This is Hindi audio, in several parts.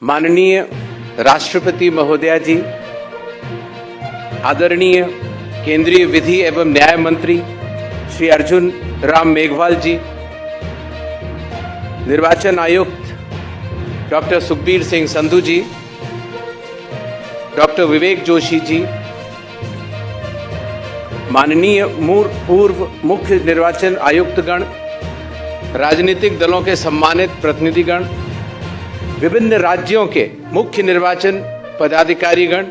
माननीय राष्ट्रपति महोदया जी, आदरणीय केंद्रीय विधि एवं न्याय मंत्री श्री अर्जुन राम मेघवाल जी, निर्वाचन आयुक्त डॉक्टर सुखबीर सिंह संधू जी, डॉक्टर विवेक जोशी जी, माननीय पूर्व मुख्य निर्वाचन आयुक्तगण, राजनीतिक दलों के सम्मानित प्रतिनिधिगण, विभिन्न राज्यों के मुख्य निर्वाचन पदाधिकारीगण,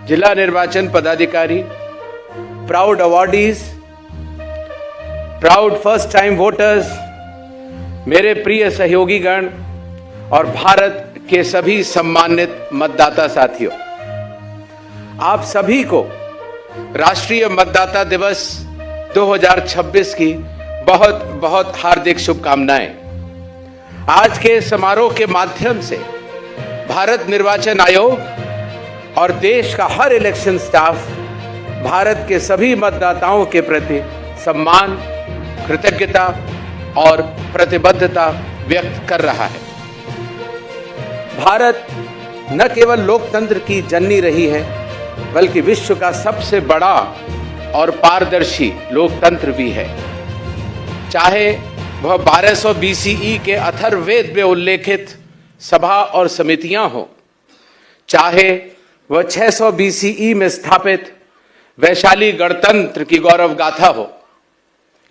जिला निर्वाचन पदाधिकारी, proud awardees, proud first time voters, मेरे प्रिय सहयोगीगण और भारत के सभी सम्मानित मतदाता साथियों, आप सभी को राष्ट्रीय मतदाता दिवस 2026 की बहुत बहुत हार्दिक शुभकामनाएं। आज के समारोह के माध्यम से भारत निर्वाचन आयोग और देश का हर इलेक्शन स्टाफ भारत के सभी मतदाताओं के प्रति सम्मान, कृतज्ञता और प्रतिबद्धता व्यक्त कर रहा है। भारत न केवल लोकतंत्र की जननी रही है, बल्कि विश्व का सबसे बड़ा और पारदर्शी लोकतंत्र भी है। चाहे वह 1200 BCE के अथर्ववेद में उल्लेखित सभा और समितियां हो, चाहे वह 600 BCE में स्थापित वैशाली गणतंत्र की गौरव गाथा हो,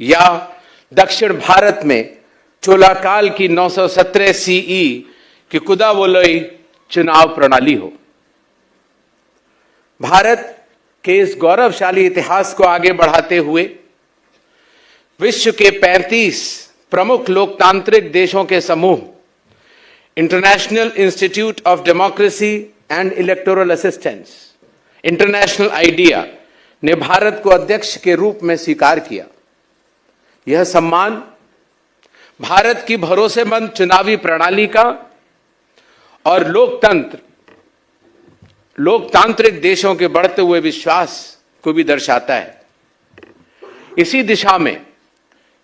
या दक्षिण भारत में चोलाकाल की 917 CE की कुदावोलई चुनाव प्रणाली हो। भारत के इस गौरवशाली इतिहास को आगे बढ़ाते हुए विश्व के 35 प्रमुख लोकतांत्रिक देशों के समूह international institute of democracy and electoral assistance, international idea, ने भारत को अध्यक्ष के रूप में स्वीकार किया। यह सम्मान भारत की भरोसेमंद चुनावी प्रणाली का और लोकतांत्रिक देशों के बढ़ते हुए विश्वास को भी दर्शाता है। इसी दिशा में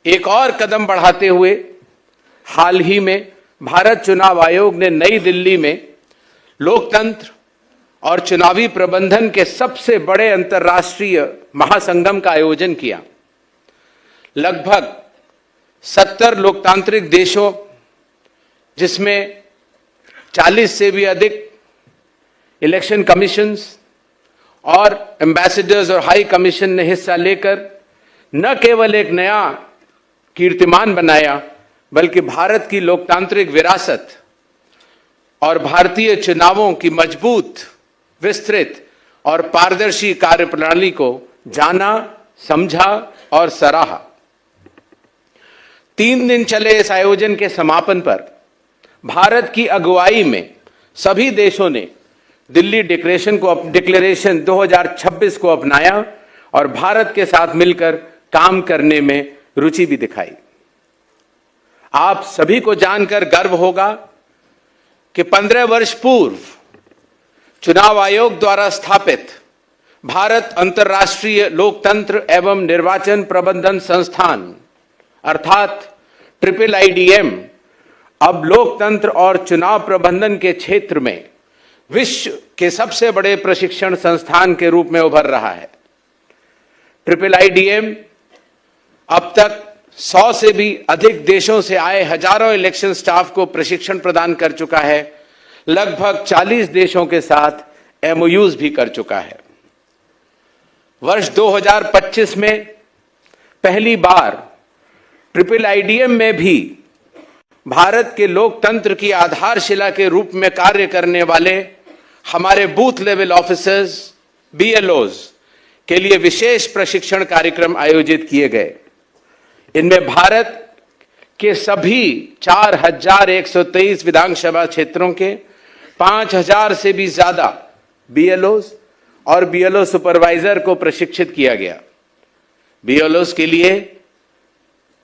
एक और कदम बढ़ाते हुए हाल ही में भारत चुनाव आयोग ने नई दिल्ली में लोकतंत्र और चुनावी प्रबंधन के सबसे बड़े अंतर्राष्ट्रीय महासंगम का आयोजन किया। लगभग 70 लोकतांत्रिक देशों, जिसमें 40 से भी अधिक इलेक्शन कमीशंस और एम्बेसडर्स और हाई कमीशन ने हिस्सा लेकर न केवल एक नया कीर्तिमान बनाया, बल्कि भारत की लोकतांत्रिक विरासत और भारतीय चुनावों की मजबूत, विस्तृत और पारदर्शी कार्यप्रणाली को जाना, समझा और सराहा। 3 दिन चले इस आयोजन के समापन पर भारत की अगुवाई में सभी देशों ने दिल्ली डिक्लेरेशन 2026 को अपनाया और भारत के साथ मिलकर काम करने में रुचि भी दिखाई। आप सभी को जानकर गर्व होगा कि 15 वर्ष पूर्व चुनाव आयोग द्वारा स्थापित भारत अंतर्राष्ट्रीय लोकतंत्र एवं निर्वाचन प्रबंधन संस्थान अर्थात IIIDM अब लोकतंत्र और चुनाव प्रबंधन के क्षेत्र में विश्व के सबसे बड़े प्रशिक्षण संस्थान के रूप में उभर रहा है। IIIDM अब तक 100 से भी अधिक देशों से आए हजारों इलेक्शन स्टाफ को प्रशिक्षण प्रदान कर चुका है। लगभग 40 देशों के साथ MOUs भी कर चुका है। वर्ष 2025 में पहली बार IIIDM में भी भारत के लोकतंत्र की आधारशिला के रूप में कार्य करने वाले हमारे बूथ लेवल ऑफिसर्स, BLOs के लिए विशेष प्रशिक्षण कार्यक्रम आयोजित किए गए। इनमें भारत के सभी 4123 विधानसभा क्षेत्रों के 5000 से भी ज्यादा BLOs और BLO सुपरवाइजर को प्रशिक्षित किया गया। BLOs के लिए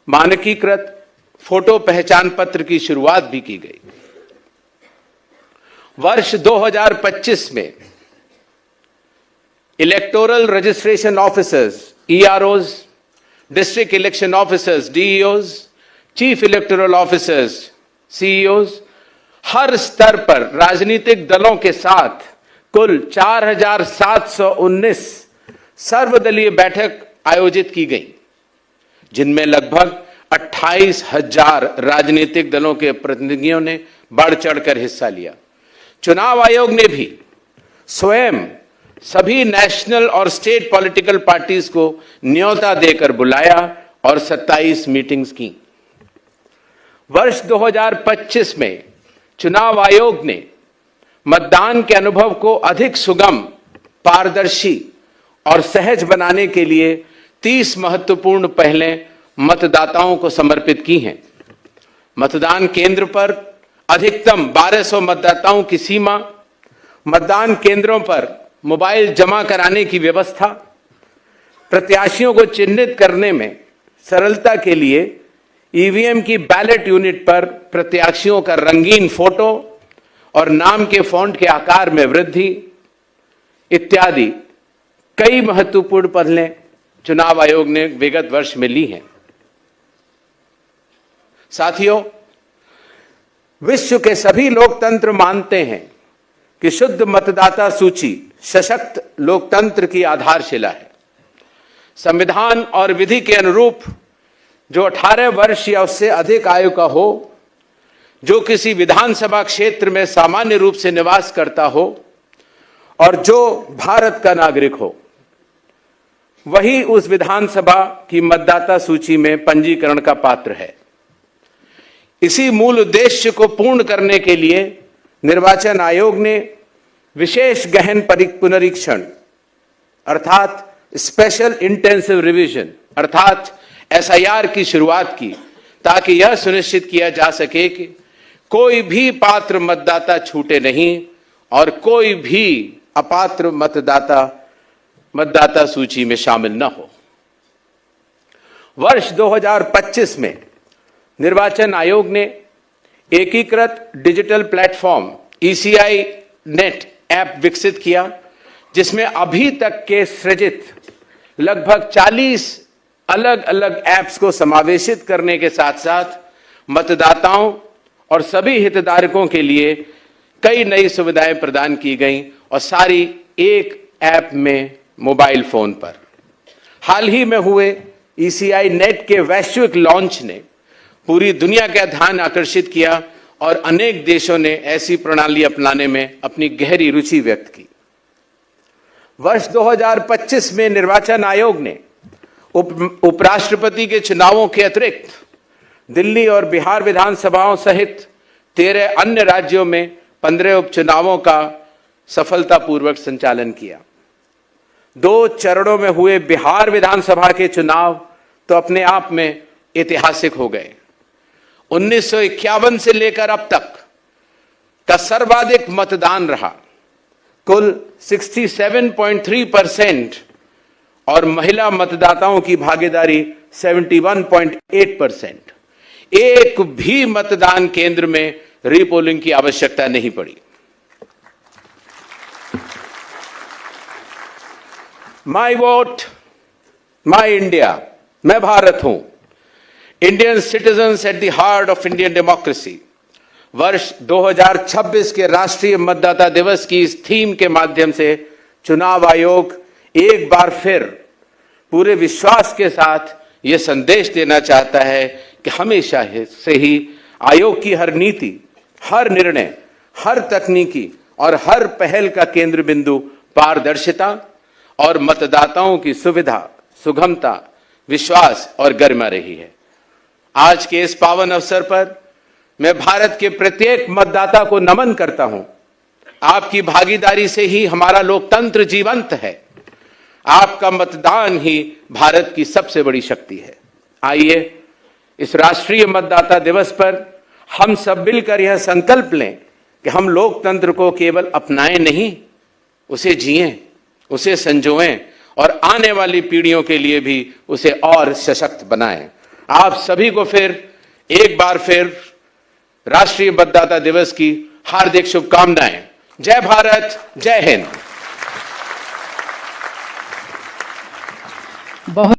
मानकीकृत फोटो पहचान पत्र की शुरुआत भी की गई। वर्ष 2025 में electoral registration officers EROs, district election officers DEOs, chief electoral officers CEOs हर स्तर पर राजनीतिक दलों के साथ कुल 4,719 सर्वदलीय बैठक आयोजित की गई, जिनमें लगभग 28,000 राजनीतिक दलों के प्रतिनिधियों ने बढ़ चढ़कर हिस्सा लिया। चुनाव आयोग ने भी स्वयं सभी नेशनल और स्टेट पॉलिटिकल पार्टीज को न्योता देकर बुलाया और 27 मीटिंग्स की। वर्ष 2025 में चुनाव आयोग ने मतदान के अनुभव को अधिक सुगम, पारदर्शी और सहज बनाने के लिए 30 महत्वपूर्ण पहलें मतदाताओं को समर्पित की हैं। मतदान केंद्र पर अधिकतम 1200 मतदाताओं की सीमा, मतदान केंद्रों पर मोबाइल जमा कराने की व्यवस्था, प्रत्याशियों को चिन्हित करने में सरलता के लिए ईवीएम की बैलेट यूनिट पर प्रत्याशियों का रंगीन फोटो और नाम के फॉन्ट के आकार में वृद्धि इत्यादि कई महत्वपूर्ण पहलें चुनाव आयोग ने विगत वर्ष में ली हैं। साथियों, विश्व के सभी लोकतंत्र मानते हैं कि शुद्ध मतदाता सूची सशक्त लोकतंत्र की आधारशिला है। संविधान और विधि के अनुरूप जो 18 वर्ष या उससे अधिक आयु का हो, जो किसी विधानसभा क्षेत्र में सामान्य रूप से निवास करता हो और जो भारत का नागरिक हो, वही उस विधानसभा की मतदाता सूची में पंजीकरण का पात्र है। इसी मूल उद्देश्य को पूर्ण करने के लिए निर्वाचन आयोग ने विशेष गहन पुनरीक्षण अर्थात स्पेशल इंटेंसिव रिवीजन अर्थात एसआईआर की शुरुआत की, ताकि यह सुनिश्चित किया जा सके कि कोई भी पात्र मतदाता छूटे नहीं और कोई भी अपात्र मतदाता सूची में शामिल न हो। वर्ष 2025 में निर्वाचन आयोग ने एकीकृत digital platform ECI net app विकसित किया, जिसमें अभी तक के सृजित लगभग 40 अलग अलग ऐप्स को समावेशित करने के साथ साथ मतदाताओं और सभी हितधारकों के लिए कई नई सुविधाएं प्रदान की गई और सारी एक ऐप में मोबाइल फोन पर। हाल ही में हुए ईसीआई नेट के वैश्विक लॉन्च ने पूरी दुनिया का ध्यान आकर्षित किया और अनेक देशों ने ऐसी प्रणाली अपनाने में अपनी गहरी रुचि व्यक्त की। वर्ष 2025 में निर्वाचन आयोग ने उपराष्ट्रपति के चुनावों के अतिरिक्त दिल्ली और बिहार विधानसभाओं सहित 13 अन्य राज्यों में 15 उपचुनावों का सफलतापूर्वक संचालन किया। 2 चरणों में हुए बिहार विधानसभा के चुनाव तो अपने आप में ऐतिहासिक हो गए। 1951 से लेकर अब तक का सर्वाधिक मतदान रहा, कुल 67.3% और महिला मतदाताओं की भागीदारी 71.8%। एक भी मतदान केंद्र में रीपोलिंग की आवश्यकता नहीं पड़ी। माई वोट माई इंडिया, मैं भारत हूं, Indian citizens at the heart of Indian democracy. वर्ष 2026 के राष्ट्रीय मतदाता दिवस की इस थीम के माध्यम से चुनाव आयोग एक बार फिर पूरे विश्वास के साथ यह संदेश देना चाहता है कि हमेशा से ही आयोग की हर नीति, हर निर्णय, हर तकनीकी और हर पहल का केंद्र बिंदु पारदर्शिता और मतदाताओं की सुविधा, सुगमता, विश्वास और गरिमा रही है। आज के इस पावन अवसर पर मैं भारत के प्रत्येक मतदाता को नमन करता हूं। आपकी भागीदारी से ही हमारा लोकतंत्र जीवंत है। आपका मतदान ही भारत की सबसे बड़ी शक्ति है। आइए इस राष्ट्रीय मतदाता दिवस पर हम सब मिलकर यह संकल्प लें कि हम लोकतंत्र को केवल अपनाएं नहीं, उसे जिएं, उसे संजोएं और आने वाली पीढ़ियों के लिए भी उसे और सशक्त बनाएं। आप सभी को फिर एक बार फिर राष्ट्रीय मतदाता दिवस की हार्दिक शुभकामनाएं। जय भारत, जय हिंद। बहुत